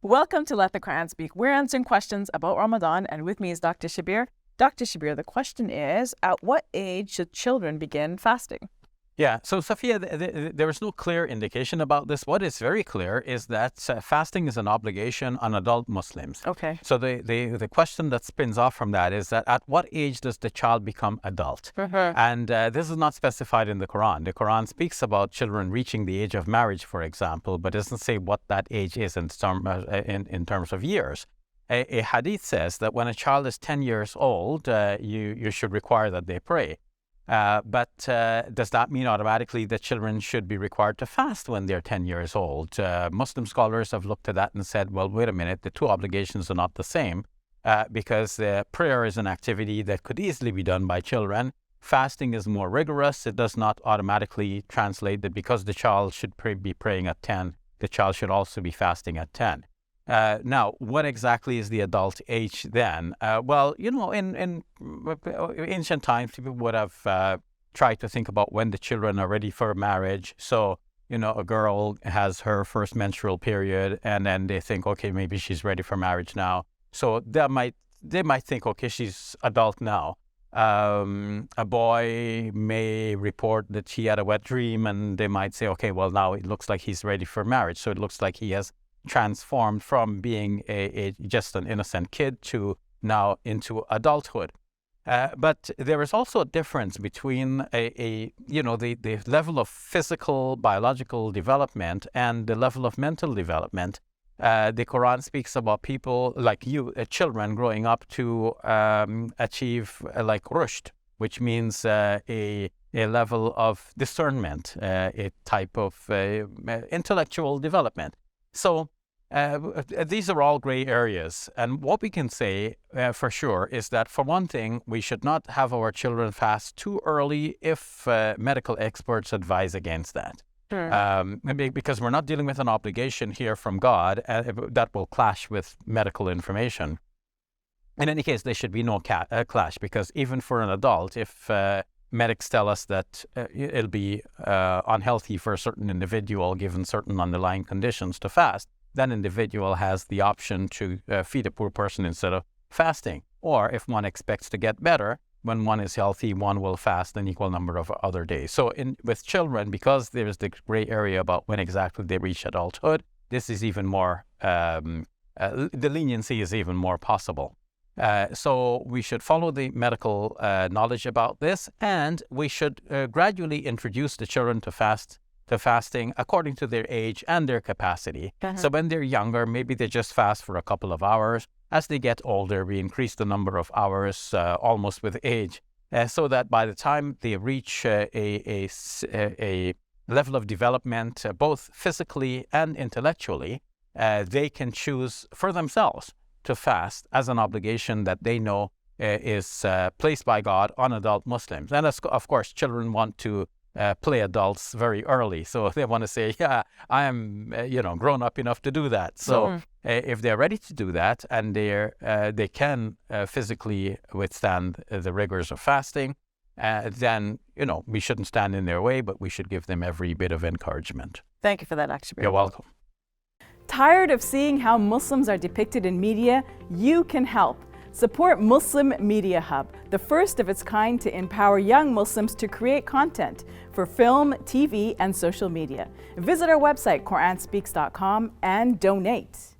Welcome to Let the Quran Speak. We're answering questions about Ramadan, and with me is Dr. Shabir. Dr. Shabir, the question is, at what age should children begin fasting? Yeah, so Sophia, there is no clear indication about this. What is very clear is that fasting is an obligation on adult Muslims. Okay. So the question that spins off from that is that at what age does the child become adult? And this is not specified in the Quran. The Quran speaks about children reaching the age of marriage, for example, but doesn't say what that age is in terms of years. A hadith says that when a child is 10 years old, you should require that they pray. But does that mean automatically that children should be required to fast when they're 10 years old? Muslim scholars have looked at that and said, well, wait a minute, the two obligations are not the same because prayer is an activity that could easily be done by children. Fasting is more rigorous. It does not automatically translate that because the child should be praying at 10, the child should also be fasting at 10. Now, what exactly is the adult age then? Well, in ancient times, people would have tried to think about when the children are ready for marriage. So, a girl has her first menstrual period, and then they think, okay, maybe she's ready for marriage now. So they might think, okay, she's adult now. A boy may report that he had a wet dream, and they might say, okay, well, now it looks like he's ready for marriage. So it looks like he has transformed from being just an innocent kid to now into adulthood. But there is also a difference between the level of physical, biological development and the level of mental development. The Quran speaks about people like children growing up to achieve like rushd, which means a level of discernment, a type of intellectual development. So these are all gray areas. And what we can say for sure is that, for one thing, we should not have our children fast too early if medical experts advise against that. Sure. Because we're not dealing with an obligation here from God that will clash with medical information. In any case, there should be no clash, because even for an adult, if medics tell us that it'll be unhealthy for a certain individual given certain underlying conditions to fast, that individual has the option to feed a poor person instead of fasting. Or if one expects to get better, when one is healthy, one will fast an equal number of other days. So with children, because there is the gray area about when exactly they reach adulthood, this is even more, the leniency is even more possible. So we should follow the medical knowledge about this, and we should gradually introduce the children to fasting according to their age and their capacity. So when they're younger, maybe they just fast for a couple of hours. As they get older, we increase the number of hours almost with age, so that by the time they reach a level of development, both physically and intellectually, they can choose for themselves to fast as an obligation that they know is placed by God on adult Muslims. And of course, children want to play adults very early. So they want to say, yeah, I am, grown up enough to do that. So if they're ready to do that and they can physically withstand the rigors of fasting, then, we shouldn't stand in their way, but we should give them every bit of encouragement. Thank you for that, Dr. Shabir. You're welcome. Tired of seeing how Muslims are depicted in media? You can help. Support Muslim Media Hub, the first of its kind to empower young Muslims to create content for film, TV, and social media. Visit our website, QuranSpeaks.com, and donate.